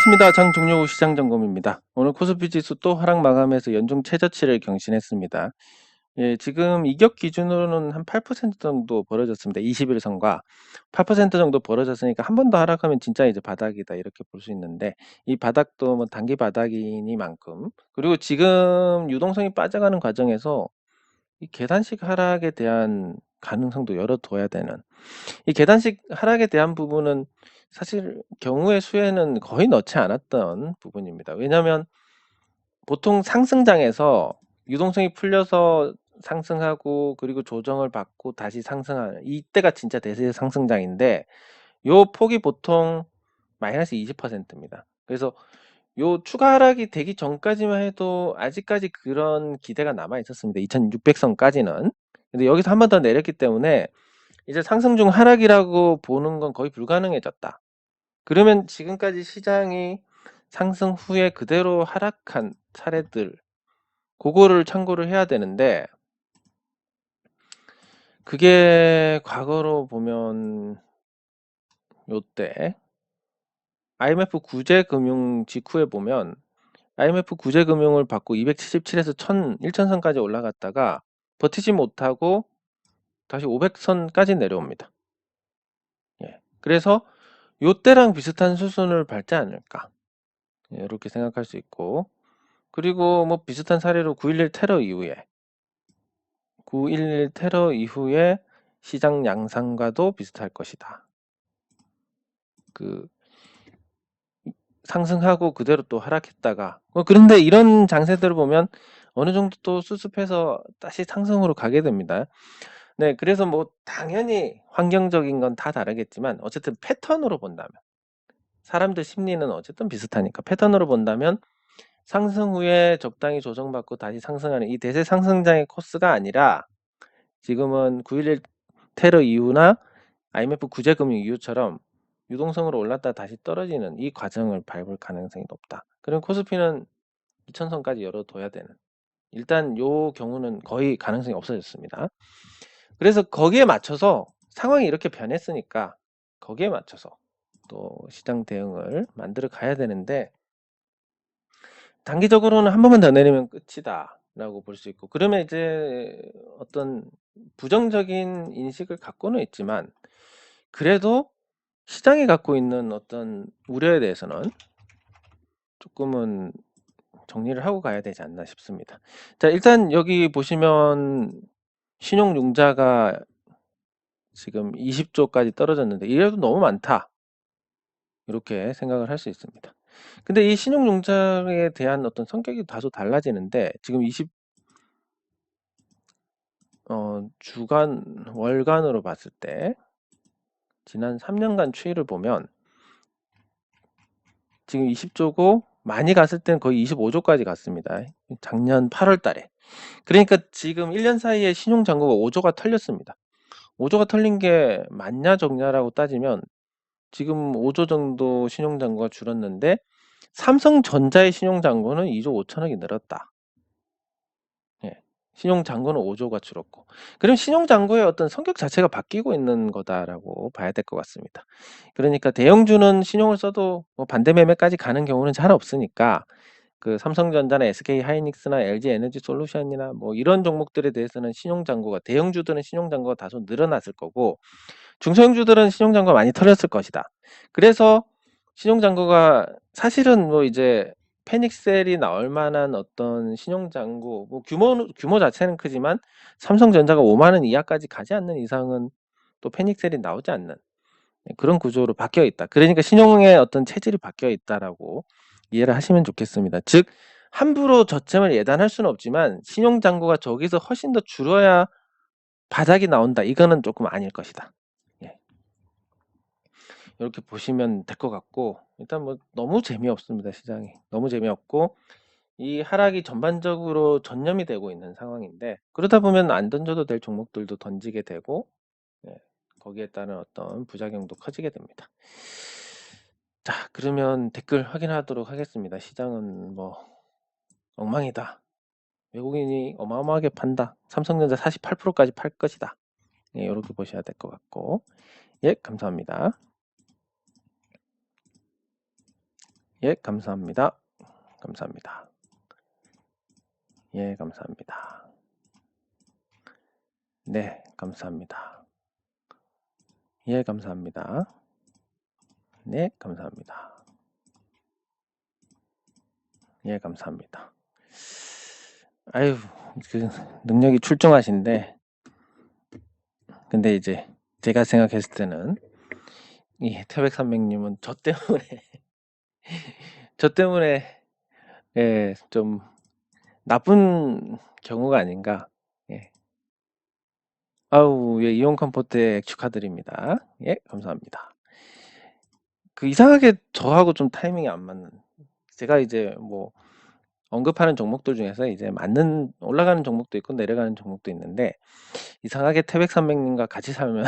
반갑습니다. 장종료 시장점검입니다. 오늘 코스피 지수 또 하락 마감해서 연중 최저치를 경신했습니다. 예, 지금 이격 기준으로는 한 8% 정도 벌어졌습니다. 20일 선과 8% 정도 벌어졌으니까 한 번 더 하락하면 진짜 이제 바닥이다 이렇게 볼 수 있는데, 이 바닥도 뭐 단기 바닥이니만큼, 그리고 지금 유동성이 빠져가는 과정에서 이 계단식 하락에 대한 가능성도 열어둬야 되는, 이 계단식 하락에 대한 부분은 사실 경우의 수에는 거의 넣지 않았던 부분입니다. 왜냐하면 보통 상승장에서 유동성이 풀려서 상승하고 그리고 조정을 받고 다시 상승하는 이때가 진짜 대세 상승장인데, 요 폭이 보통 마이너스 20%입니다. 그래서 요 추가 하락이 되기 전까지만 해도 아직까지 그런 기대가 남아 있었습니다. 2600선까지는. 근데 여기서 한 번 더 내렸기 때문에 이제 상승 중 하락이라고 보는 건 거의 불가능해졌다. 그러면 지금까지 시장이 상승 후에 그대로 하락한 사례들, 그거를 참고를 해야 되는데, 그게 과거로 보면 요때 IMF 구제금융 직후에 보면 IMF 구제금융을 받고 277에서 1000선까지 올라갔다가 버티지 못하고 다시 500선까지 내려옵니다. 예. 그래서 요때랑 비슷한 수순을 밟지 않을까, 예, 이렇게 생각할 수 있고, 그리고 뭐 비슷한 사례로 9.11 테러 이후에 9.11 테러 이후에 시장 양상과도 비슷할 것이다. 그 상승하고 그대로 또 하락했다가, 그런데 이런 장세들을 보면 어느 정도 또 수습해서 다시 상승으로 가게 됩니다. 네, 그래서 뭐 당연히 환경적인 건 다 다르겠지만 어쨌든 패턴으로 본다면, 사람들 심리는 어쨌든 비슷하니까 패턴으로 본다면 상승 후에 적당히 조정받고 다시 상승하는 이 대세 상승장의 코스가 아니라, 지금은 9.11 테러 이후나 IMF 구제금융 이후처럼 유동성으로 올랐다 다시 떨어지는 이 과정을 밟을 가능성이 높다. 그럼 코스피는 2000선까지 열어둬야 되는, 일단 요 경우는 거의 가능성이 없어졌습니다. 그래서 거기에 맞춰서 상황이 이렇게 변했으니까 거기에 맞춰서 또 시장 대응을 만들어 가야 되는데, 단기적으로는 한 번만 더 내리면 끝이다 라고 볼 수 있고, 그러면 이제 어떤 부정적인 인식을 갖고는 있지만 그래도 시장이 갖고 있는 어떤 우려에 대해서는 조금은 정리를 하고 가야 되지 않나 싶습니다. 자, 일단 여기 보시면 신용융자가 지금 20조까지 떨어졌는데 이래도 너무 많다, 이렇게 생각을 할 수 있습니다. 근데 이 신용융자에 대한 어떤 성격이 다소 달라지는데, 지금 주간 월간으로 봤을 때 지난 3년간 추이를 보면 지금 20조고 많이 갔을 때는 거의 25조까지 갔습니다. 작년 8월 달에. 그러니까 지금 1년 사이에 신용 잔고가 5조가 털렸습니다. 5조가 털린 게 맞냐 적냐라고 따지면 지금 5조 정도 신용 잔고가 줄었는데, 삼성전자의 신용 잔고는 2조 5천억이 늘었다. 예. 신용 잔고는 5조가 줄었고. 그럼 신용 잔고의 어떤 성격 자체가 바뀌고 있는 거다라고 봐야 될 것 같습니다. 그러니까 대형주는 신용을 써도 뭐 반대 매매까지 가는 경우는 잘 없으니까, 그 삼성전자나 SK 하이닉스나 LG 에너지 솔루션이나 뭐 이런 종목들에 대해서는 신용 잔고가, 대형주들은 신용 잔고가 다소 늘어났을 거고 중소형주들은 신용 잔고가 많이 털렸을 것이다. 그래서 신용 잔고가 사실은 뭐 이제 패닉셀이 나올 만한 어떤 신용 잔고, 뭐 규모 자체는 크지만 삼성전자가 5만 원 이하까지 가지 않는 이상은 또 패닉셀이 나오지 않는 그런 구조로 바뀌어 있다. 그러니까 신용의 어떤 체질이 바뀌어 있다라고 이해를 하시면 좋겠습니다. 즉 함부로 저점을 예단할 수는 없지만 신용 잔고가 저기서 훨씬 더 줄어야 바닥이 나온다, 이거는 조금 아닐 것이다. 예. 이렇게 보시면 될 것 같고, 일단 뭐 너무 재미없습니다. 시장이 너무 재미없고 이 하락이 전반적으로 전념이 되고 있는 상황인데, 그러다 보면 안 던져도 될 종목들도 던지게 되고, 예, 거기에 따른 어떤 부작용도 커지게 됩니다. 자, 그러면 댓글 확인하도록 하겠습니다. 시장은 뭐 엉망이다, 외국인이 어마어마하게 판다, 삼성전자 48%까지 팔 것이다, 예, 이렇게 보셔야 될 것 같고. 예, 감사합니다. 예, 감사합니다. 감사합니다. 예, 감사합니다. 네, 감사합니다. 예, 감사합니다. 네, 감사합니다. 예, 감사합니다. 아유, 그 능력이 출중하신데, 근데 이제 제가 생각했을 때는 이 태백산맥님은 저 때문에 저 때문에 예, 좀 나쁜 경우가 아닌가. 예. 아우, 예, 이온 컴포트 축하드립니다. 예, 감사합니다. 그 이상하게 저하고 좀 타이밍이 안 맞는. 제가 이제 뭐 언급하는 종목들 중에서 이제 맞는 올라가는 종목도 있고 내려가는 종목도 있는데 이상하게 태백산맥님과 같이 사면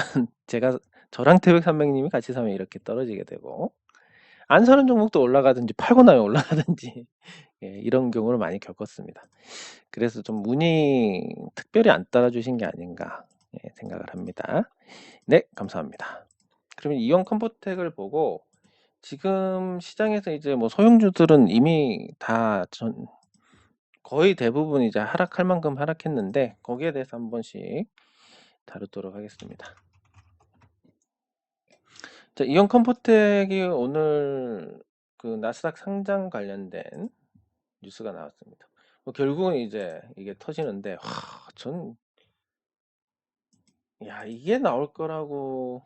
제가 저랑 태백산맥님이 같이 사면 이렇게 떨어지게 되고 안 사는 종목도 올라가든지 팔고 나면 올라가든지 예, 이런 경우를 많이 겪었습니다. 그래서 좀 운이 특별히 안 따라주신 게 아닌가 예, 생각을 합니다. 네, 감사합니다. 그러면 이온 컴포텍을 보고 지금 시장에서 이제 뭐 소형주들은 이미 다 거의 대부분 이제 하락할 만큼 하락했는데 거기에 대해서 한 번씩 다루도록 하겠습니다. 자, 이온 컴포텍이 오늘 그 나스닥 상장 관련된 뉴스가 나왔습니다. 뭐 결국은 이제 이게 터지는데 야, 이게 나올 거라고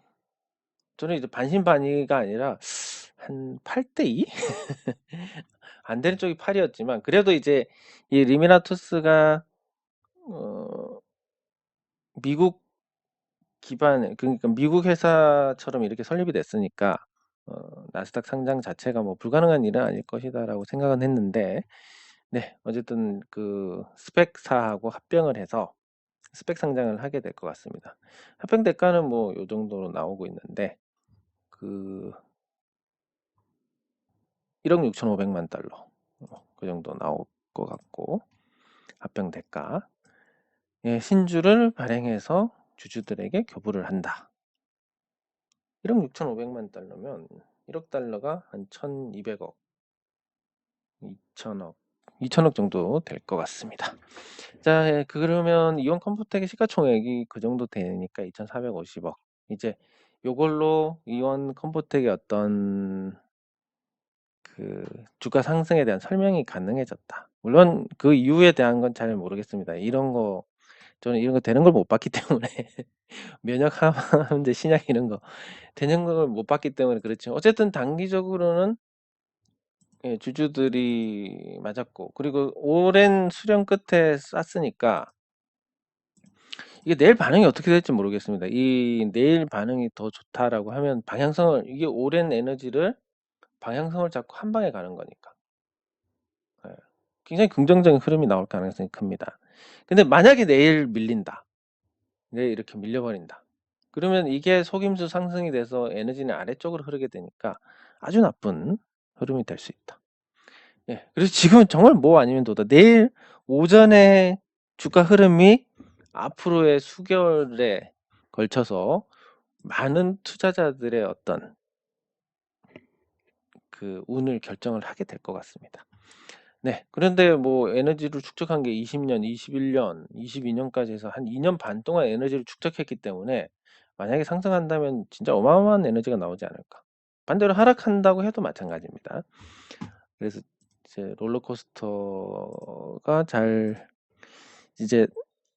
저는 이제 반신반의가 아니라 한 8대2? 안 되는 쪽이 8이었지만 그래도 이제 이 리미나투스가 미국 기반 그러니까 미국 회사처럼 이렇게 설립이 됐으니까 나스닥 상장 자체가 뭐 불가능한 일은 아닐 것이다라고 생각은 했는데 네, 어쨌든 그 스펙사하고 합병을 해서 스펙 상장을 하게 될 것 같습니다. 합병 대가는 뭐 요 정도로 나오고 있는데 그 1억 6,500만 달러 그 정도 나올 것 같고 합병 대가 예, 신주를 발행해서 주주들에게 교부를 한다. 1억 6,500만 달러면 1억 달러가 한 1,200억, 2천억, 2천억 정도 될 것 같습니다. 자, 예, 그러면 이온 컴포텍의 시가총액이 그 정도 되니까 2,450억. 이제 요걸로 이온 컴포텍의 어떤 그 주가 상승에 대한 설명이 가능해졌다. 물론 그 이유에 대한 건 잘 모르겠습니다. 저는 이런 거 되는 걸 못 봤기 때문에 면역 항암제 신약 이런 거 되는 걸 못 봤기 때문에 그렇죠. 어쨌든 단기적으로는 예, 주주들이 맞았고 그리고 오랜 수련 끝에 쌌으니까 이게 내일 반응이 어떻게 될지 모르겠습니다. 이 내일 반응이 더 좋다라고 하면 이게 오랜 에너지를 방향성을 잡고 한 방에 가는 거니까. 예, 굉장히 긍정적인 흐름이 나올 가능성이 큽니다. 근데 만약에 내일 밀린다. 내일 이렇게 밀려버린다. 그러면 이게 속임수 상승이 돼서 에너지는 아래쪽으로 흐르게 되니까 아주 나쁜 흐름이 될 수 있다. 예, 그래서 지금은 정말 뭐 아니면 도다. 내일 오전에 주가 흐름이 앞으로의 수개월에 걸쳐서 많은 투자자들의 어떤 그 운을 결정을 하게 될 것 같습니다. 네, 그런데 뭐 에너지를 축적한 게 20년, 21년, 22년까지 해서 한 2년 반 동안 에너지를 축적했기 때문에 만약에 상승한다면 진짜 어마어마한 에너지가 나오지 않을까. 반대로 하락한다고 해도 마찬가지입니다. 그래서 이제 이제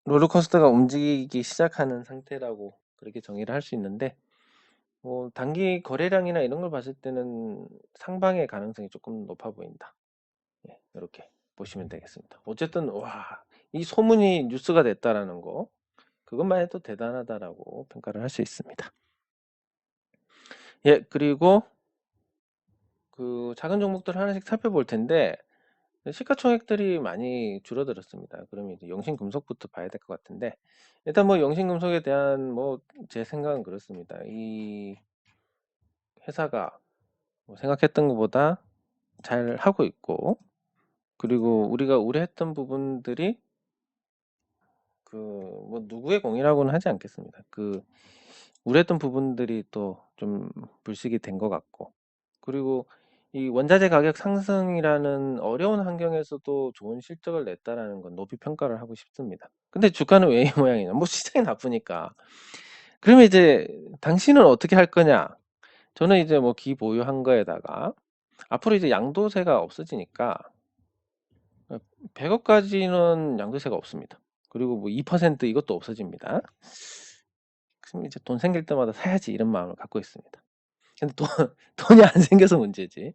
롤러코스터가 움직이기 시작하는 상태라고 그렇게 정의를 할 수 있는데 뭐 단기 거래량이나 이런 걸 봤을 때는 상방의 가능성이 조금 높아 보인다. 예, 이렇게 보시면 되겠습니다. 어쨌든 와, 이 소문이 뉴스가 됐다라는 거 그것만 해도 대단하다라고 평가를 할 수 있습니다. 예, 그리고 그 작은 종목들 하나씩 살펴볼 텐데 시가총액들이 많이 줄어들었습니다. 그러면 이제 영신금속부터 봐야 될 것 같은데 일단 뭐 영신금속에 대한 뭐 제 생각은 그렇습니다. 이 회사가 뭐 생각했던 것보다 잘 하고 있고 그리고 우리가 우려했던 부분들이 그 뭐 누구의 공이라고는 하지 않겠습니다. 그 우려했던 부분들이 또 좀 불식이 된 것 같고 그리고 이 원자재 가격 상승이라는 어려운 환경에서도 좋은 실적을 냈다라는 건 높이 평가를 하고 싶습니다. 근데 주가는 왜 이 모양이냐? 뭐 시장이 나쁘니까. 그러면 이제 당신은 어떻게 할 거냐? 저는 이제 뭐 기보유한 거에다가 앞으로 이제 양도세가 없어지니까 100억까지는 양도세가 없습니다. 그리고 뭐 2% 이것도 없어집니다. 그럼 이제 돈 생길 때마다 사야지 이런 마음을 갖고 있습니다. 근데 돈, 돈이 안 생겨서 문제지.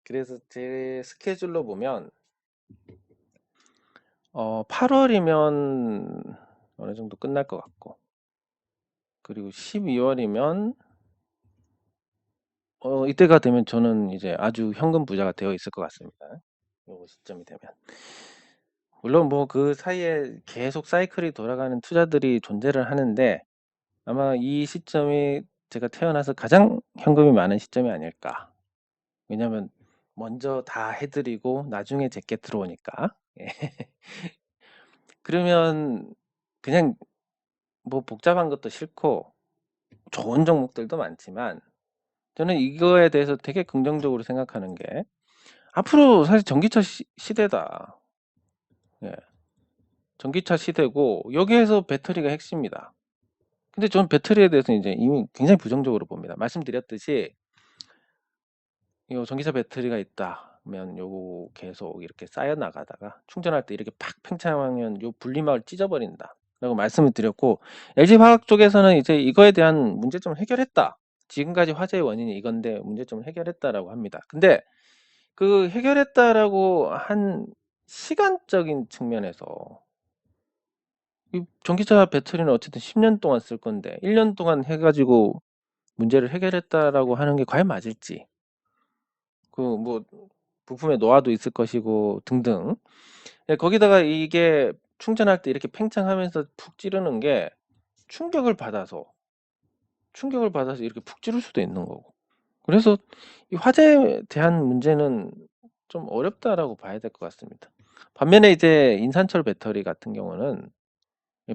그래서 제 스케줄로 보면 8월이면 어느 정도 끝날 것 같고, 그리고 12월이면 이때가 되면 저는 이제 아주 현금 부자가 되어 있을 것 같습니다. 요 시점이 되면. 물론 뭐 그 사이에 계속 사이클이 돌아가는 투자들이 존재를 하는데 아마 이 시점이 제가 태어나서 가장 현금이 많은 시점이 아닐까. 왜냐면 먼저 다 해드리고 나중에 제게 들어오니까. 예. 그러면 그냥 뭐 복잡한 것도 싫고 좋은 종목들도 많지만 저는 이거에 대해서 되게 긍정적으로 생각하는 게 앞으로 사실 전기차 시대다. 예. 전기차 시대고 여기에서 배터리가 핵심이다. 근데 저는 배터리에 대해서 이제 이미 굉장히 부정적으로 봅니다. 말씀드렸듯이 요 전기차 배터리가 있다면 요거 계속 이렇게 쌓여 나가다가 충전할 때 이렇게 팍 팽창하면 요 분리막을 찢어버린다 라고 말씀을 드렸고, LG화학 쪽에서는 이제 이거에 대한 문제점을 해결했다. 지금까지 화재의 원인이 이건데 문제점을 해결했다라고 합니다. 근데 그 해결했다라고 한 시간적인 측면에서 이 전기차 배터리는 어쨌든 10년 동안 쓸 건데 1년 동안 해가지고 문제를 해결했다라고 하는 게 과연 맞을지, 그 뭐 부품의 노화도 있을 것이고 등등. 예, 거기다가 이게 충전할 때 이렇게 팽창하면서 푹 찌르는 게 충격을 받아서 이렇게 푹 찌를 수도 있는 거고. 그래서 이 화재에 대한 문제는 좀 어렵다라고 봐야 될 것 같습니다. 반면에 이제 인산철 배터리 같은 경우는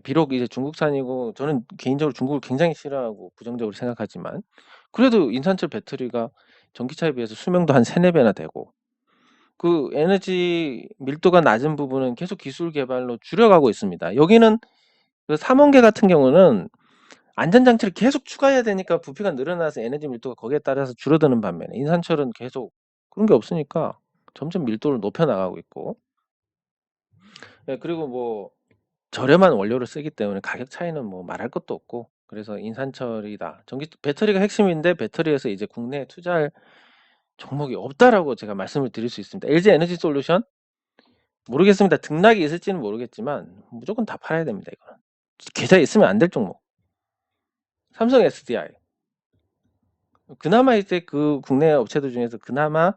비록 이제 중국산이고 저는 개인적으로 중국을 굉장히 싫어하고 부정적으로 생각하지만 그래도 인산철 배터리가 전기차에 비해서 수명도 한 3-4배나 되고 그 에너지 밀도가 낮은 부분은 계속 기술 개발로 줄여가고 있습니다. 여기는 그 삼원계 같은 경우는 안전장치를 계속 추가해야 되니까 부피가 늘어나서 에너지 밀도가 거기에 따라서 줄어드는 반면에 인산철은 계속 그런 게 없으니까 점점 밀도를 높여 나가고 있고, 예, 그리고 뭐 저렴한 원료를 쓰기 때문에 가격 차이는 뭐 말할 것도 없고, 그래서 인산철이다. 전기 배터리가 핵심인데 배터리에서 이제 국내에 투자할 종목이 없다라고 제가 말씀을 드릴 수 있습니다. LG 에너지 솔루션 모르겠습니다. 등락이 있을지는 모르겠지만 무조건 다 팔아야 됩니다. 이거는 계좌에 있으면 안 될 종목. 삼성 SDI 그나마 이제 그 국내 업체들 중에서 그나마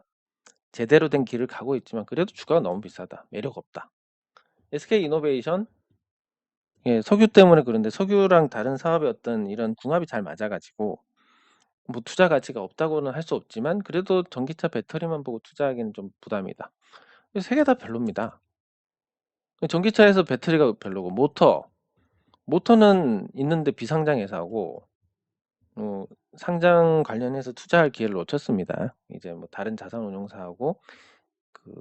제대로 된 길을 가고 있지만 그래도 주가가 너무 비싸다. 매력 없다. SK 이노베이션, 예, 석유 때문에 그런데 석유랑 다른 사업의 어떤 이런 궁합이 잘 맞아가지고 뭐 투자 가치가 없다고는 할 수 없지만 그래도 전기차 배터리만 보고 투자하기는 좀 부담이다. 세 개 다 별로입니다. 전기차에서 배터리가 별로고 모터는 있는데 비상장 회사고 상장 관련해서 투자할 기회를 놓쳤습니다. 이제 뭐 다른 자산운용사하고 그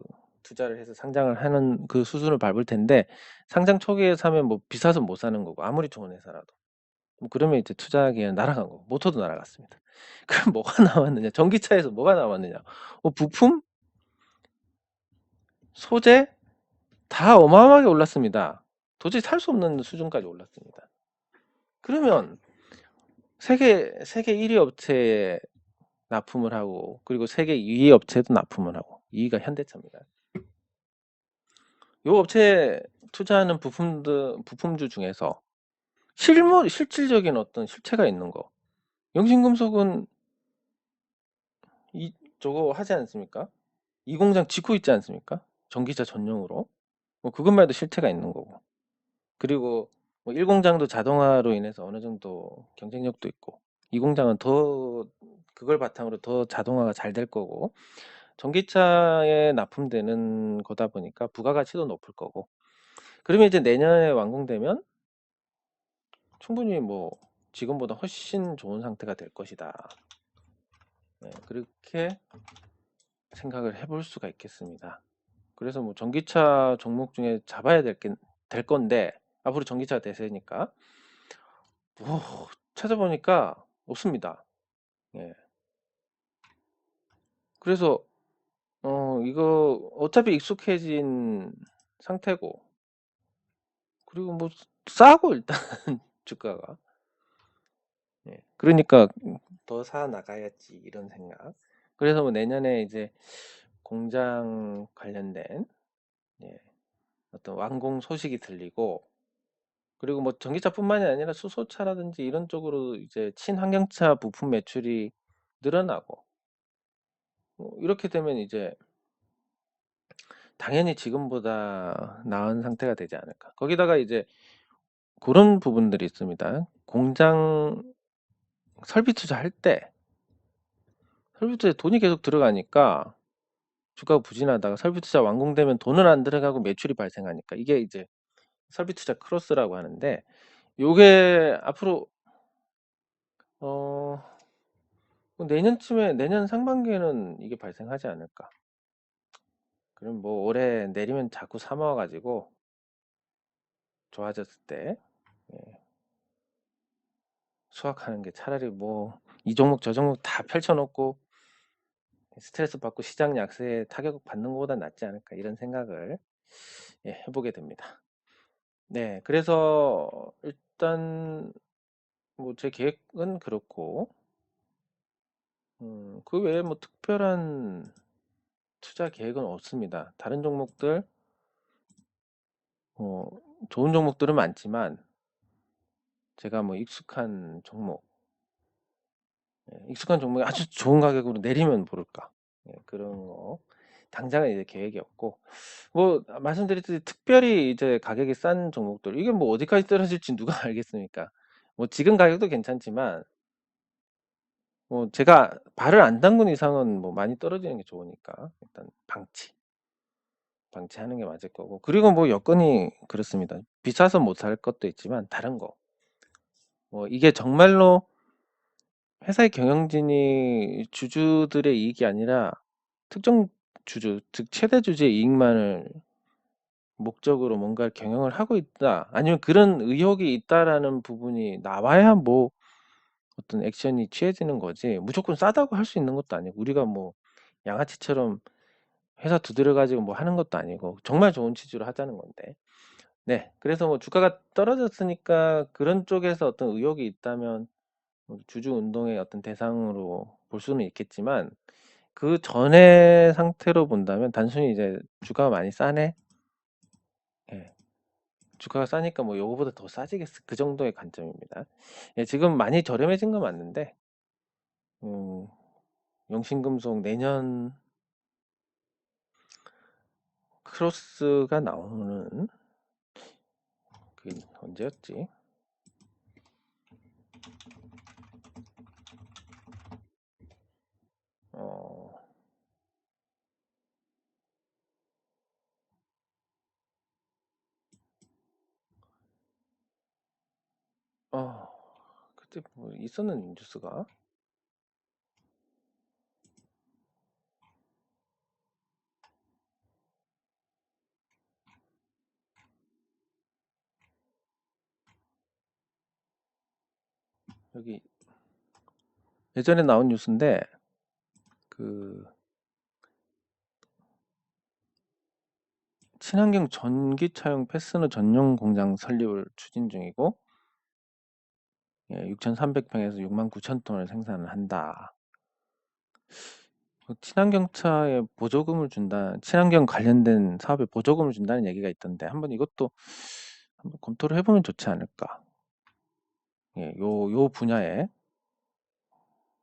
투자를 해서 상장을 하는 그 수순을 밟을 텐데 상장 초기에 사면 뭐 비싸서 못 사는 거고 아무리 좋은 회사라도 뭐 그러면 이제 투자 기회는 날아간 거고 모터도 날아갔습니다. 그럼 뭐가 남았느냐? 전기차에서 뭐가 남았느냐? 부품, 소재 다 어마어마하게 올랐습니다. 도저히 살 수 없는 수준까지 올랐습니다. 그러면 세계 1위 업체에 납품을 하고 그리고 세계 2위 업체도 납품을 하고 2위가 현대차입니다. 이 업체에 투자하는 부품주 중에서 실질적인 어떤 실체가 있는 거. 영신금속은 저거 하지 않습니까? 이 공장 짓고 있지 않습니까? 전기차 전용으로. 뭐 그것만 해도 실체가 있는 거고. 그리고 뭐 1공장도 자동화로 인해서 어느 정도 경쟁력도 있고, 이 공장은 더 그걸 바탕으로 더 자동화가 잘 될 거고, 전기차에 납품되는 거다 보니까 부가가치도 높을 거고. 그러면 이제 내년에 완공되면 충분히 뭐 지금보다 훨씬 좋은 상태가 될 것이다. 그렇게 생각을 해볼 수가 있겠습니다. 그래서 뭐 전기차 종목 중에 잡아야 될 건데 앞으로 전기차 대세니까 뭐 찾아보니까 없습니다. 예. 그래서 이거 어차피 익숙해진 상태고 그리고 뭐 싸고 일단 주가가 그러니까 더 사 나가야지 이런 생각. 그래서 뭐 내년에 이제 공장 관련된 예, 어떤 완공 소식이 들리고 그리고 뭐 전기차뿐만이 아니라 수소차라든지 이런 쪽으로 이제 친환경차 부품 매출이 늘어나고 이렇게 되면 이제 당연히 지금보다 나은 상태가 되지 않을까. 거기다가 이제 그런 부분들이 있습니다. 공장 설비 투자할 때 설비 투자에 돈이 계속 들어가니까 주가가 부진하다가 설비 투자 완공되면 돈은 안 들어가고 매출이 발생하니까 이게 이제 설비 투자 크로스라고 하는데 요게 앞으로 어 내년쯤에 내년 상반기에는 이게 발생하지 않을까. 그럼 뭐 올해 내리면 자꾸 사 모아 가지고 좋아졌을 때 수확하는 게 차라리 뭐 이 종목 저 종목 다 펼쳐 놓고 스트레스 받고 시장 약세에 타격 받는 것보다 낫지 않을까 이런 생각을 해보게 됩니다. 네, 그래서 일단 뭐 제 계획은 그렇고 그 외에 뭐 특별한 투자 계획은 없습니다. 다른 종목들 어, 좋은 종목들은 많지만 제가 뭐 익숙한 종목이 아주 좋은 가격으로 내리면 모를까 그런 거 당장은 이제 계획이 없고 뭐 말씀드렸듯이 특별히 이제 가격이 싼 종목들 이게 뭐 어디까지 떨어질지 누가 알겠습니까? 뭐 지금 가격도 괜찮지만 뭐 제가 발을 안 담근 이상은 뭐 많이 떨어지는 게 좋으니까 일단 방치하는 게 맞을 거고 그리고 뭐 여건이 그렇습니다. 비싸서 못 살 것도 있지만 다른 거 뭐 이게 정말로 회사의 경영진이 주주들의 이익이 아니라 특정 주주 즉 최대 주주의 이익만을 목적으로 뭔가를 경영을 하고 있다 아니면 그런 의혹이 있다라는 부분이 나와야 뭐 어떤 액션이 취해지는 거지 무조건 싸다고 할 수 있는 것도 아니고 우리가 뭐 양아치처럼 회사 두드려 가지고 뭐 하는 것도 아니고 정말 좋은 취지로 하자는 건데 네 그래서 뭐 주가가 떨어졌으니까 그런 쪽에서 어떤 의혹이 있다면 주주 운동의 어떤 대상으로 볼 수는 있겠지만 그 전의 상태로 본다면 단순히 이제 주가가 많이 싸네 예, 주가가 싸니까 뭐 요거보다 더 싸지겠어 그 정도의 관점입니다. 예, 지금 많이 저렴해진 건 맞는데 영신금속 내년 크로스가 나오는 그게 언제였지? 어, 그때 뭐 있었는 뉴스가 여기 예전에 나온 뉴스인데 그 친환경 전기차용 패스너 전용 공장 설립을 추진 중이고 6,300평에서 69,000톤을 생산을 한다. 친환경차에 보조금을 친환경 관련된 사업에 보조금을 준다는 얘기가 있던데 한번 이것도 한번 검토를 해보면 좋지 않을까. 요 분야에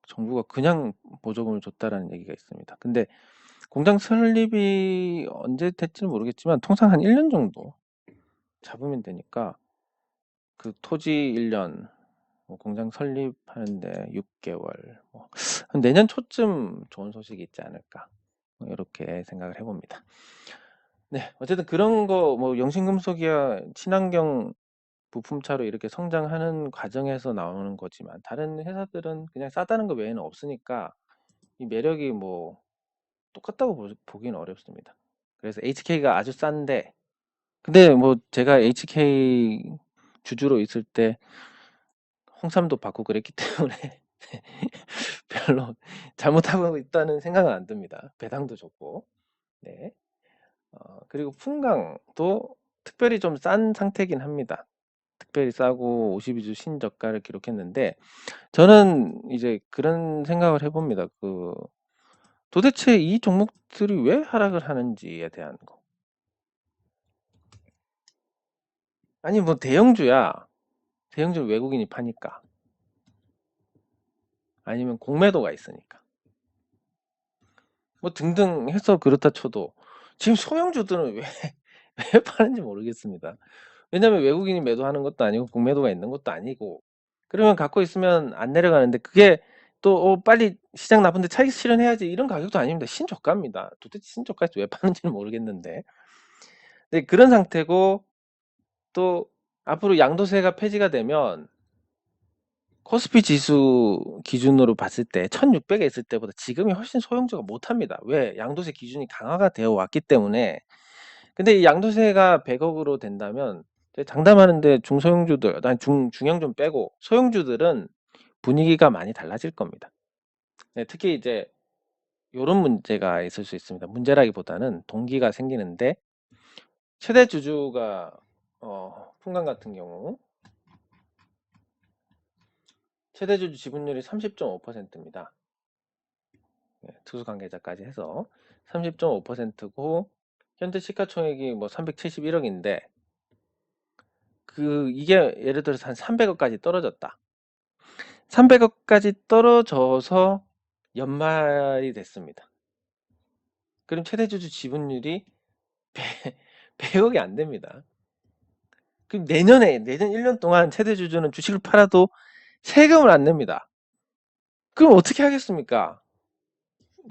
정부가 그냥 보조금을 줬다라는 얘기가 있습니다. 근데 공장 설립이 언제 될지는 모르겠지만 통상 한 1년 정도 잡으면 되니까 그 토지 1년, 공장 설립하는데 6개월, 한 내년 초쯤 좋은 소식이 있지 않을까 이렇게 생각을 해봅니다. 네, 어쨌든 그런 거 영신금속이야 친환경 부품차로 이렇게 성장하는 과정에서 나오는 거지만 다른 회사들은 그냥 싸다는 거 외에는 없으니까 이 매력이 뭐 똑같다고 보기는 어렵습니다. 그래서 HK가 아주 싼데, 근데 뭐 제가 HK 주주로 있을 때 홍삼도 받고 그랬기 때문에 별로 잘못하고 있다는 생각은 안 듭니다. 배당도 좋고. 네. 그리고 풍강도 특별히 좀 싼 상태긴 합니다. 특별히 싸고 52주 신저가를 기록했는데, 저는 이제 그런 생각을 해봅니다. 도대체 이 종목들이 왜 하락을 하는지에 대한 거. 아니 뭐 대형주야. 대형주를 외국인이 파니까. 아니면 공매도가 있으니까. 뭐 등등 해서 그렇다 쳐도 지금 소형주들은 왜, 왜 파는지 모르겠습니다. 왜냐면 외국인이 매도하는 것도 아니고 공매도가 있는 것도 아니고, 그러면 갖고 있으면 안 내려가는데, 그게 또 빨리 시장 나쁜데 차익 실현해야지 이런 가격도 아닙니다. 신저가입니다. 도대체 신저가에서 왜 파는지는 모르겠는데. 네, 그런 상태고, 또 앞으로 양도세가 폐지가 되면 코스피 지수 기준으로 봤을 때 1600에 있을 때보다 지금이 훨씬 소형주가 못합니다. 왜? 양도세 기준이 강화가 되어 왔기 때문에. 근데 이 양도세가 100억으로 된다면 장담하는데 중소형주들, 중형 좀 빼고 소형주들은 분위기가 많이 달라질 겁니다. 네, 특히 이제 이런 문제가 있을 수 있습니다. 문제라기보다는 동기가 생기는데, 최대 주주가 풍강 같은 경우 최대 주주 지분율이 30.5%입니다. 네, 투수 관계자까지 해서 30.5%고 현재 시가총액이 뭐 371억인데, 이게 예를 들어서 한 300억까지 떨어졌다. 300억까지 떨어져서 연말이 됐습니다. 그럼 최대 주주 지분율이 100억이 안 됩니다. 그럼 내년 1년 동안 최대 주주는 주식을 팔아도 세금을 안 냅니다. 그럼 어떻게 하겠습니까?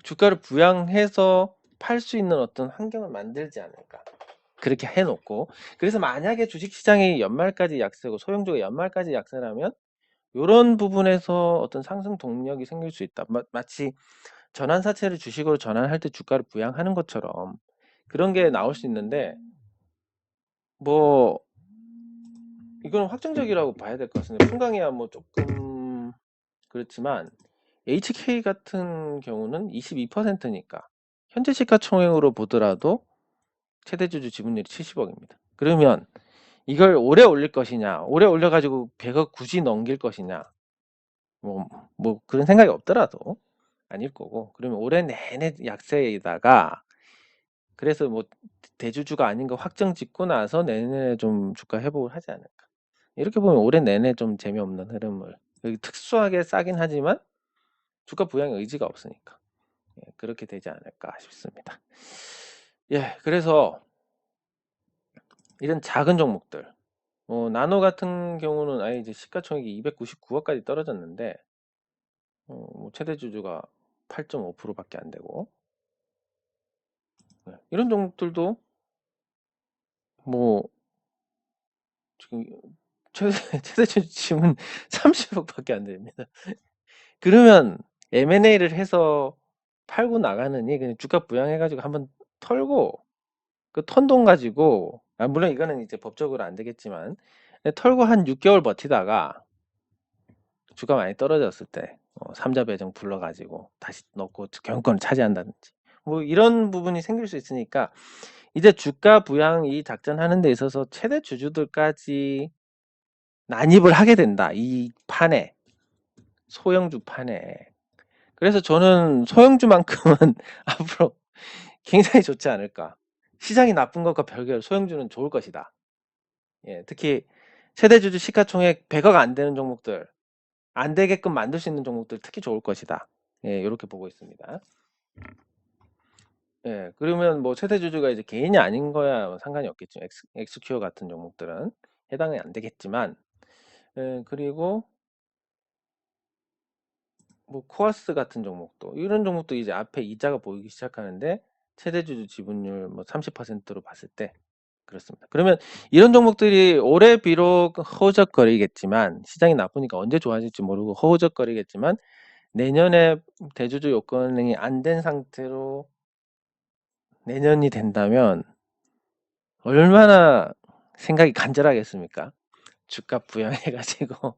주가를 부양해서 팔 수 있는 어떤 환경을 만들지 않을까. 그렇게 해놓고, 그래서 만약에 주식시장이 연말까지 약세고 소형주가 연말까지 약세라면 이런 부분에서 어떤 상승 동력이 생길 수 있다. 마치 전환사채를 주식으로 전환할 때 주가를 부양하는 것처럼 그런 게 나올 수 있는데, 뭐 이거는 확정적이라고 봐야 될 것 같습니다. 풍강이야 뭐 조금 그렇지만 HK 같은 경우는 22%니까 현재 시가총액으로 보더라도 최대 주주 지분율이 70억입니다. 그러면 이걸 오래 올릴 것이냐, 오래 올려가지고 100억 굳이 넘길 것이냐, 뭐 그런 생각이 없더라도 아닐 거고, 그러면 올해 내내 약세에다가, 그래서 뭐 대주주가 아닌 거 확정 짓고 나서 내년에 좀 주가 회복을 하지 않을까. 이렇게 보면 올해 내내 좀 재미없는 흐름을, 여기 특수하게 싸긴 하지만 주가 부양의 의지가 없으니까 그렇게 되지 않을까 싶습니다. 예, 그래서 이런 작은 종목들, 나노 같은 경우는 아예 이제 시가총액이 299억까지 떨어졌는데, 뭐 최대 주주가 8.5%밖에 안 되고, 이런 종목들도 뭐 지금 최대 주주 지분 30억밖에 안 됩니다. 그러면 M&A를 해서 팔고 나가느니 그냥 주가 부양해가지고 한번 털고, 그 턴 돈 가지고, 물론 이거는 이제 법적으로 안 되겠지만, 털고 한 6개월 버티다가 주가 많이 떨어졌을 때 삼자 배정 불러가지고 다시 넣고 경영권을 차지한다든지 뭐 이런 부분이 생길 수 있으니까, 이제 주가 부양 이 작전하는 데 있어서 최대 주주들까지 난입을 하게 된다, 이 판에, 소형주 판에. 그래서 저는 소형주만큼은 앞으로 굉장히 좋지 않을까. 시장이 나쁜 것과 별개로 소형주는 좋을 것이다. 예, 특히 최대 주주 시가총액 100억 안 되는 종목들, 안 되게끔 만들 수 있는 종목들 특히 좋을 것이다. 예, 이렇게 보고 있습니다. 예, 그러면 뭐 최대 주주가 이제 개인이 아닌 거야 뭐 상관이 없겠죠. 엑스큐어 같은 종목들은 해당이 안 되겠지만, 예, 그리고 뭐 코아스 같은 종목도, 이런 종목도 이제 앞에 이자가 보이기 시작하는데 최대 주주 지분율 뭐 30%로 봤을 때 그렇습니다. 그러면 이런 종목들이 올해 비록 허우적거리겠지만, 시장이 나쁘니까 언제 좋아질지 모르고 허우적거리겠지만 내년에 대주주 요건이 안 된 상태로 내년이 된다면 얼마나 생각이 간절하겠습니까? 주가 부양해가지고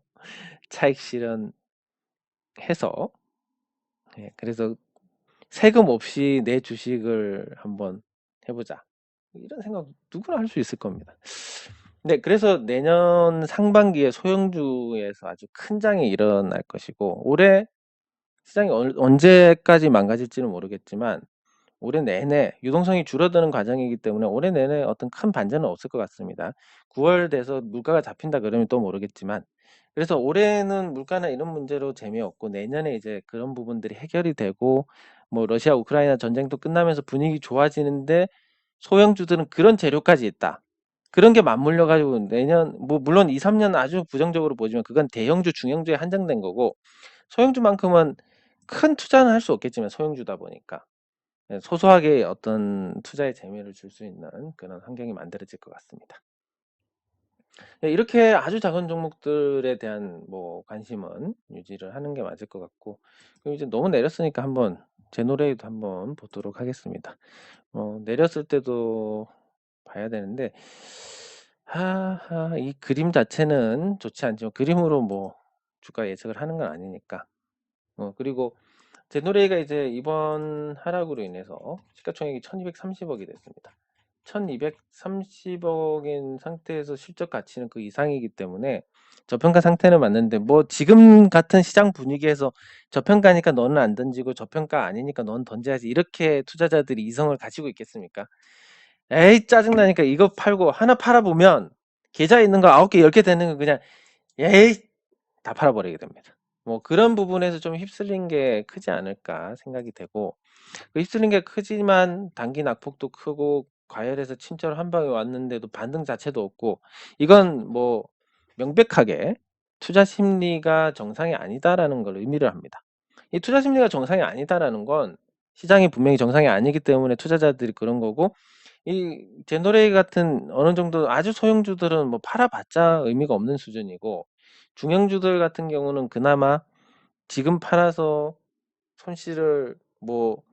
차익 실현해서, 그래서 세금 없이 내 주식을 한번 해보자. 이런 생각 누구나 할 수 있을 겁니다. 네, 그래서 내년 상반기에 소형주에서 아주 큰 장이 일어날 것이고, 올해 시장이 언제까지 망가질지는 모르겠지만, 올해 내내 유동성이 줄어드는 과정이기 때문에 올해 내내 어떤 큰 반전은 없을 것 같습니다. 9월 돼서 물가가 잡힌다 그러면 또 모르겠지만, 그래서 올해는 물가나 이런 문제로 재미없고 내년에 이제 그런 부분들이 해결이 되고 뭐 러시아 우크라이나 전쟁도 끝나면서 분위기 좋아지는데 소형주들은 그런 재료까지 있다. 그런 게 맞물려 가지고 내년 뭐 물론 2, 3년 아주 부정적으로 보지만 그건 대형주, 중형주에 한정된 거고 소형주만큼은 큰 투자는 할 수 없겠지만 소형주다 보니까 소소하게 어떤 투자의 재미를 줄 수 있는 그런 환경이 만들어질 것 같습니다. 이렇게 아주 작은 종목들에 대한 뭐 관심은 유지를 하는 게 맞을 것 같고, 그럼 이제 너무 내렸으니까 한번 제노레이도 한번 보도록 하겠습니다. 내렸을 때도 봐야 되는데, 이 그림 자체는 좋지 않지만 그림으로 뭐 주가 예측을 하는 건 아니니까. 그리고 제노레이가 이제 이번 하락으로 인해서 시가총액이 1230억이 됐습니다. 1230억인 상태에서 실적 가치는 그 이상이기 때문에 저평가 상태는 맞는데 뭐 지금 같은 시장 분위기에서 저평가니까 너는 안 던지고 저평가 아니니까 너는 던져야지 이렇게 투자자들이 이성을 가지고 있겠습니까? 에이 짜증나니까 이거 팔고 하나 팔아보면 계좌에 있는 거 9개 10개 되는 거 그냥 에이 다 팔아버리게 됩니다. 뭐 그런 부분에서 좀 휩쓸린 게 크지 않을까 생각이 되고, 그 휩쓸린 게 크지만 단기 낙폭도 크고 과열해서 침체로 한 방에 왔는데도 반등 자체도 없고, 이건 뭐 명백하게 투자 심리가 정상이 아니다라는 걸 의미를 합니다. 이 투자 심리가 정상이 아니다라는 건 시장이 분명히 정상이 아니기 때문에 투자자들이 그런 거고, 이 제너레이 같은 어느 정도 아주 소형주들은 뭐 팔아봤자 의미가 없는 수준이고, 중형주들 같은 경우는 그나마 지금 팔아서 손실을 뭐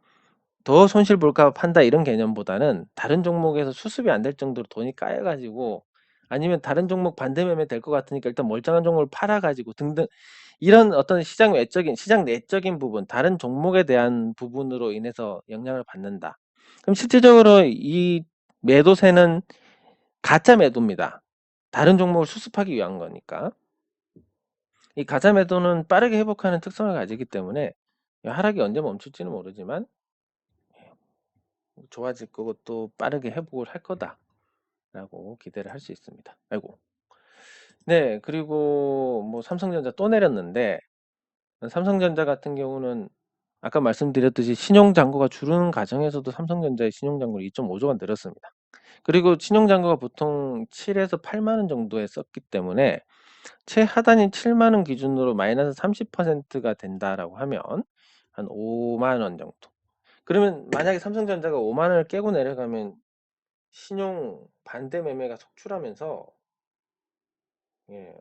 더 손실 볼까 판다 이런 개념보다는 다른 종목에서 수습이 안 될 정도로 돈이 까여가지고 아니면 다른 종목 반대 매매 될 것 같으니까 일단 멀쩡한 종목을 팔아가지고 등등 이런 어떤 시장 외적인 시장 내적인 부분 다른 종목에 대한 부분으로 인해서 영향을 받는다. 그럼 실질적으로 이 매도세는 가짜 매도입니다. 다른 종목을 수습하기 위한 거니까. 이 가짜 매도는 빠르게 회복하는 특성을 가지기 때문에 하락이 언제 멈출지는 모르지만 좋아질 거고 또 빠르게 회복을 할 거다라고 기대를 할 수 있습니다. 아이고. 네, 그리고 뭐 삼성전자 또 내렸는데 삼성전자 같은 경우는 아까 말씀드렸듯이 신용잔고가 줄는 과정에서도 삼성전자의 신용잔고를 2.5조가 늘었습니다. 그리고 신용잔고가 보통 7에서 8만 원 정도에 썼기 때문에 최하단인 7만 원 기준으로 마이너스 30%가 된다라고 하면 한 5만 원 정도. 그러면 만약에 삼성전자가 5만 원을 깨고 내려가면 신용 반대 매매가 속출하면서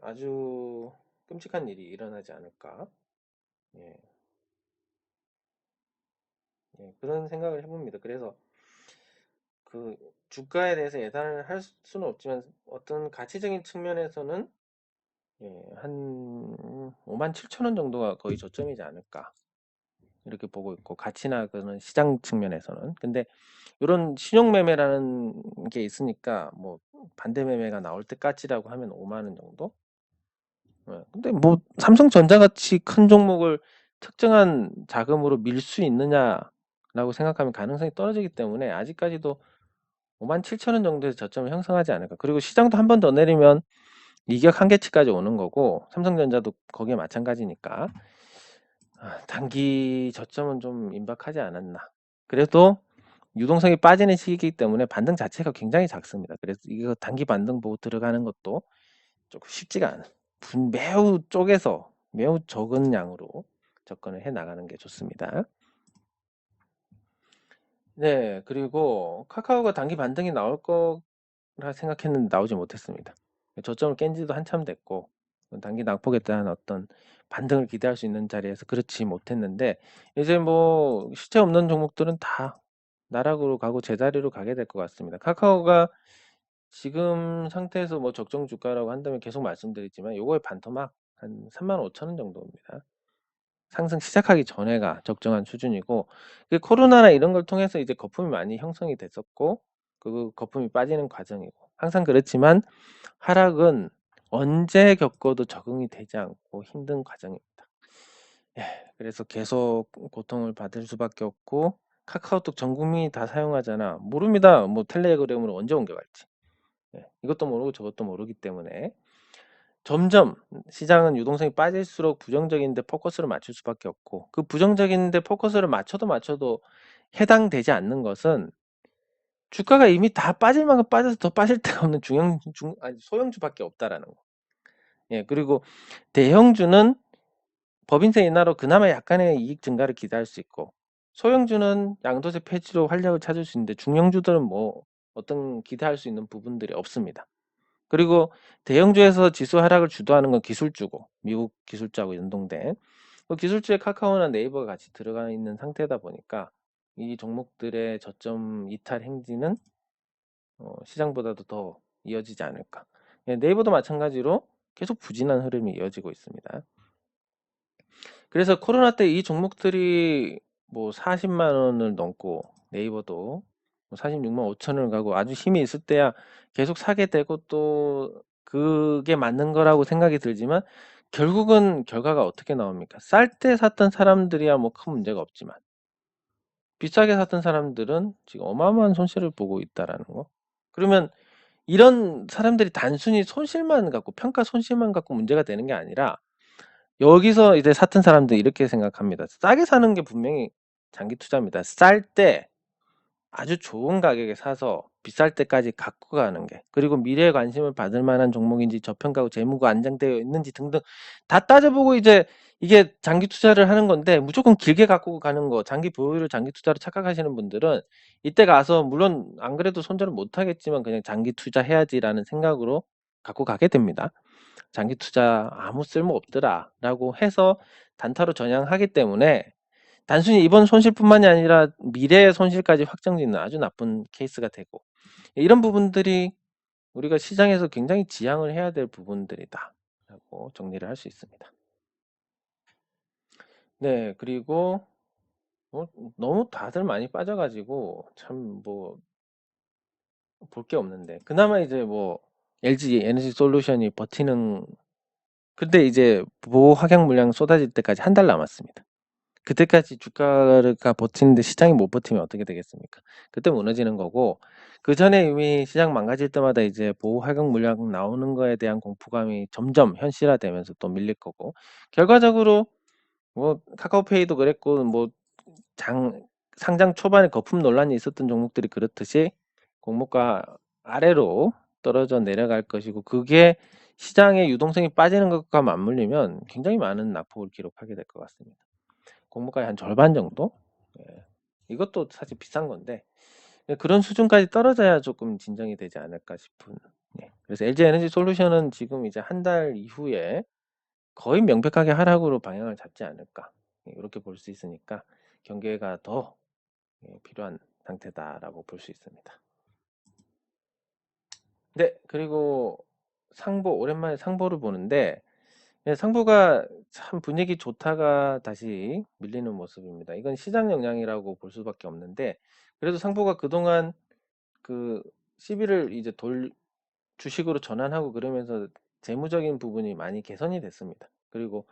아주 끔찍한 일이 일어나지 않을까. 예, 그런 생각을 해봅니다. 그래서 그 주가에 대해서 예단을 할 수는 없지만 어떤 가치적인 측면에서는 한 5만 7천 원 정도가 거의 저점이지 않을까 이렇게 보고 있고, 가치나 그런 시장 측면에서는. 근데 이런 신용 매매라는 게 있으니까 뭐 반대 매매가 나올 때까지라고 하면 5만 원 정도. 근데 뭐 삼성전자 같이 큰 종목을 특정한 자금으로 밀 수 있느냐라고 생각하면 가능성이 떨어지기 때문에 아직까지도 5만 7천 원 정도에서 저점을 형성하지 않을까. 그리고 시장도 한 번 더 내리면 이격 한계치까지 오는 거고 삼성전자도 거기에 마찬가지니까 단기 저점은 좀 임박하지 않았나. 그래도 유동성이 빠지는 시기이기 때문에 반등 자체가 굉장히 작습니다. 그래서 이거 단기 반등 보고 들어가는 것도 조금 쉽지가 않아요. 매우 쪼개서 매우 적은 양으로 접근을 해 나가는 게 좋습니다. 네, 그리고 카카오가 단기 반등이 나올 거라 생각했는데 나오지 못했습니다. 저점을 깬 지도 한참 됐고 단기 낙폭에 대한 어떤 반등을 기대할 수 있는 자리에서 그렇지 못했는데 이제 뭐 시체 없는 종목들은 다 나락으로 가고 제자리로 가게 될 것 같습니다. 카카오가 지금 상태에서 뭐 적정 주가라고 한다면 계속 말씀드리지만 요거의 반토막 한 35,000원 정도입니다. 상승 시작하기 전에가 적정한 수준이고 그 코로나나 이런 걸 통해서 이제 거품이 많이 형성이 됐었고 그 거품이 빠지는 과정이고 항상 그렇지만 하락은 언제 겪어도 적응이 되지 않고 힘든 과정입니다. 예, 그래서 계속 고통을 받을 수밖에 없고 카카오톡 전 국민이 다 사용하잖아. 모릅니다. 뭐 텔레그램으로 언제 옮겨갈지. 예, 이것도 모르고 저것도 모르기 때문에 점점 시장은 유동성이 빠질수록 부정적인데 포커스를 맞출 수밖에 없고 그 부정적인데 포커스를 맞춰도 해당되지 않는 것은 주가가 이미 다 빠질 만큼 빠져서 더 빠질 데가 없는 아니, 소형주밖에 없다라는 거. 예, 그리고 대형주는 법인세 인하로 그나마 약간의 이익 증가를 기대할 수 있고 소형주는 양도세 폐지로 활력을 찾을 수 있는데 중형주들은 뭐 어떤 기대할 수 있는 부분들이 없습니다. 그리고 대형주에서 지수 하락을 주도하는 건 기술주고 미국 기술주하고 연동된 그 기술주에 카카오나 네이버가 같이 들어가 있는 상태다 보니까 이 종목들의 저점 이탈 행진은 시장보다도 더 이어지지 않을까. 예, 네이버도 마찬가지로 계속 부진한 흐름이 이어지고 있습니다. 그래서 코로나 때 이 종목들이 뭐 40만 원을 넘고 네이버도 46만 5천을 가고 아주 힘이 있을 때야 계속 사게 되고 또 그게 맞는 거라고 생각이 들지만 결국은 결과가 어떻게 나옵니까? 쌀 때 샀던 사람들이야 뭐 큰 문제가 없지만 비싸게 샀던 사람들은 지금 어마어마한 손실을 보고 있다라는 거. 그러면 이런 사람들이 단순히 손실만 갖고 평가 손실만 갖고 문제가 되는 게 아니라 여기서 이제 샀던 사람들 이렇게 생각합니다. 싸게 사는 게 분명히 장기 투자입니다. 쌀 때 아주 좋은 가격에 사서 비쌀 때까지 갖고 가는 게 그리고 미래에 관심을 받을 만한 종목인지 저평가고 재무가 안정되어 있는지 등등 다 따져보고 이제 이게 장기 투자를 하는 건데 무조건 길게 갖고 가는 거 장기 보유를 장기 투자로 착각하시는 분들은 이때 가서 물론 안 그래도 손절을 못 하겠지만 그냥 장기 투자해야지라는 생각으로 갖고 가게 됩니다. 장기 투자 아무 쓸모 없더라라고 해서 단타로 전향하기 때문에 단순히 이번 손실뿐만이 아니라 미래의 손실까지 확정짓는 아주 나쁜 케이스가 되고 이런 부분들이 우리가 시장에서 굉장히 지양을 해야 될 부분들이다라고 정리를 할 수 있습니다. 네, 그리고 너무 다들 많이 빠져가지고 참 뭐 볼 게 없는데 그나마 이제 뭐 LG 에너지 솔루션이 버티는 근데 이제 보호 확약 물량 쏟아질 때까지 한 달 남았습니다. 그때까지 주가가 버티는데 시장이 못 버티면 어떻게 되겠습니까? 그때 무너지는 거고 그 전에 이미 시장 망가질 때마다 이제 보호 활강 물량 나오는 거에 대한 공포감이 점점 현실화되면서 또 밀릴 거고 결과적으로 뭐 카카오페이도 그랬고 뭐 상장 초반에 거품 논란이 있었던 종목들이 그렇듯이 공모가 아래로 떨어져 내려갈 것이고 그게 시장의 유동성이 빠지는 것과 맞물리면 굉장히 많은 낙폭을 기록하게 될 것 같습니다. 공모가의 한 절반 정도? 예. 이것도 사실 비싼 건데 그런 수준까지 떨어져야 조금 진정이 되지 않을까 싶은. 예. 그래서 LG 에너지 솔루션은 지금 이제 한 달 이후에 거의 명백하게 하락으로 방향을 잡지 않을까 이렇게 볼 수 있으니까 경계가 더 필요한 상태다라고 볼 수 있습니다. 네, 그리고 상보 오랜만에 상보를 보는데 상보가 참 분위기 좋다가 다시 밀리는 모습입니다. 이건 시장 영향이라고 볼 수밖에 없는데 그래도 상보가 그동안 그 시비를 이제 주식으로 전환하고 그러면서 재무적인 부분이 많이 개선이 됐습니다. 그리고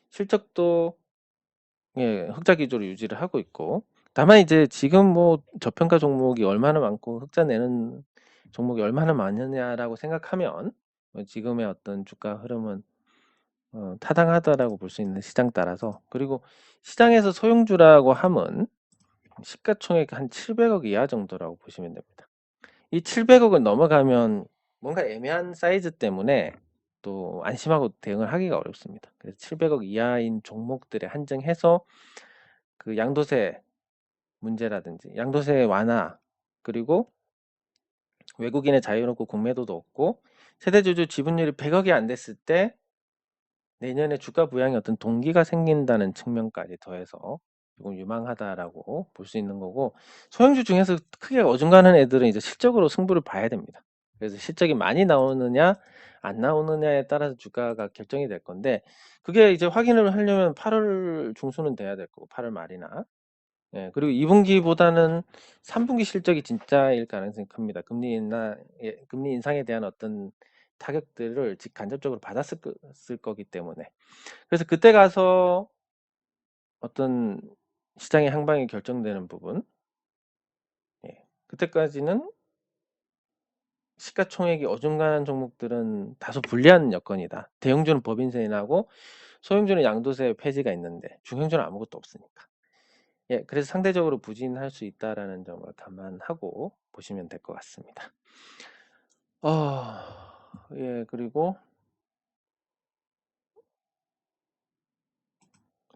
실적도 흑자 기조를 유지를 하고 있고 다만 이제 지금 뭐 저평가 종목이 얼마나 많고 흑자 내는 종목이 얼마나 많느냐라고 생각하면 지금의 어떤 주가 흐름은 타당하다라고 볼 수 있는 시장 따라서 그리고 시장에서 소형주라고 함은 시가총액 한 700억 이하 정도라고 보시면 됩니다. 이 700억을 넘어가면 뭔가 애매한 사이즈 때문에 또 안심하고 대응을 하기가 어렵습니다. 그래서 700억 이하인 종목들에 한정해서 그 양도세 문제라든지 양도세 완화 그리고 외국인의 자유롭고 공매도도 없고 세대주주 지분율이 100억이 안 됐을 때 내년에 주가 부양의 어떤 동기가 생긴다는 측면까지 더해서 조금 유망하다라고 볼 수 있는 거고, 소형주 중에서 크게 어중간한 애들은 이제 실적으로 승부를 봐야 됩니다. 그래서 실적이 많이 나오느냐 안 나오느냐에 따라서 주가가 결정이 될 건데, 그게 이제 확인을 하려면 8월 중순은 돼야 될 거고, 8월 말이나. 예, 그리고 2분기보다는 3분기 실적이 진짜일 가능성이 큽니다. 금리 인상에 대한 어떤 타격들을 직간접적으로 받았을 거기 때문에. 그래서 그때 가서 어떤 시장의 향방이 결정되는 부분, 예, 그때까지는 시가총액이 어중간한 종목들은 다소 불리한 여건이다. 대형주는 법인세 나고 소형주는 양도세 폐지가 있는데 중형주는 아무것도 없으니까. 예, 그래서 상대적으로 부진할 수 있다라는 점을 감안하고 보시면 될 것 같습니다. 예, 그리고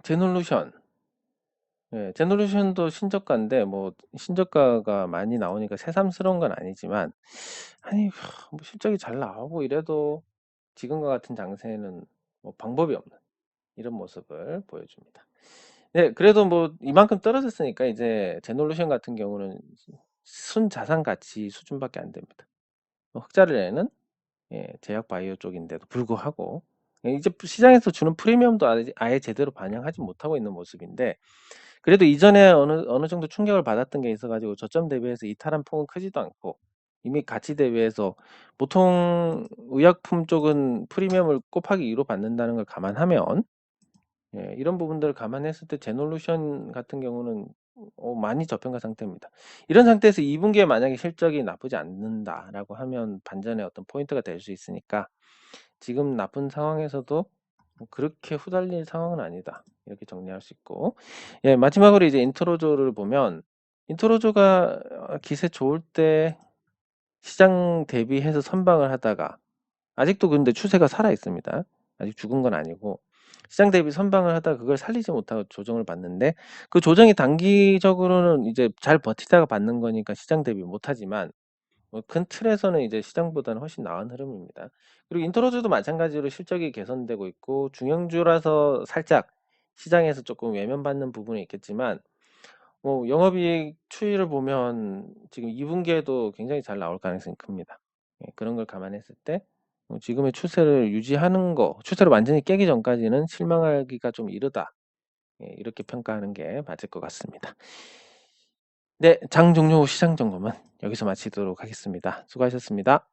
제놀루션. 예, 제놀루션도 신저가인데 뭐 신저가가 많이 나오니까 새삼스러운 건 아니지만, 아니 뭐 실적이 잘 나오고 이래도 지금과 같은 장세는 뭐 방법이 없는 이런 모습을 보여줍니다. 네, 그래도 뭐 이만큼 떨어졌으니까 이제 제놀루션 같은 경우는 순자산 가치 수준밖에 안 됩니다. 흑자를 내는, 예, 제약 바이오 쪽인데도 불구하고, 예, 이제 시장에서 주는 프리미엄도 아예 제대로 반영하지 못하고 있는 모습인데, 그래도 이전에 어느 정도 충격을 받았던 게 있어가지고 저점 대비해서 이탈한 폭은 크지도 않고, 이미 가치 대비해서 보통 의약품 쪽은 프리미엄을 곱하기 2로 받는다는 걸 감안하면, 예, 이런 부분들을 감안했을 때 제놀루션 같은 경우는 많이 저평가 상태입니다. 이런 상태에서 2분기에 만약에 실적이 나쁘지 않는다라고 하면 반전의 어떤 포인트가 될 수 있으니까, 지금 나쁜 상황에서도 뭐 그렇게 후달릴 상황은 아니다, 이렇게 정리할 수 있고, 예, 마지막으로 이제 인트로조를 보면, 인트로조가 기세 좋을 때 시장 대비해서 선방을 하다가, 아직도 근데 추세가 살아 있습니다. 아직 죽은 건 아니고 시장 대비 선방을 하다가 그걸 살리지 못하고 조정을 받는데, 그 조정이 단기적으로는 이제 잘 버티다가 받는 거니까 시장 대비 못하지만, 큰 틀에서는 이제 시장보다는 훨씬 나은 흐름입니다. 그리고 인트로주도 마찬가지로 실적이 개선되고 있고 중형주라서 살짝 시장에서 조금 외면받는 부분이 있겠지만, 뭐 영업이익 추이를 보면 지금 2분기에도 굉장히 잘 나올 가능성이 큽니다. 예, 그런 걸 감안했을 때 지금의 추세를 유지하는 거, 추세를 완전히 깨기 전까지는 실망하기가 좀 이르다. 예, 이렇게 평가하는 게 맞을 것 같습니다. 네, 장 종료 후 시장 점검은 여기서 마치도록 하겠습니다. 수고하셨습니다.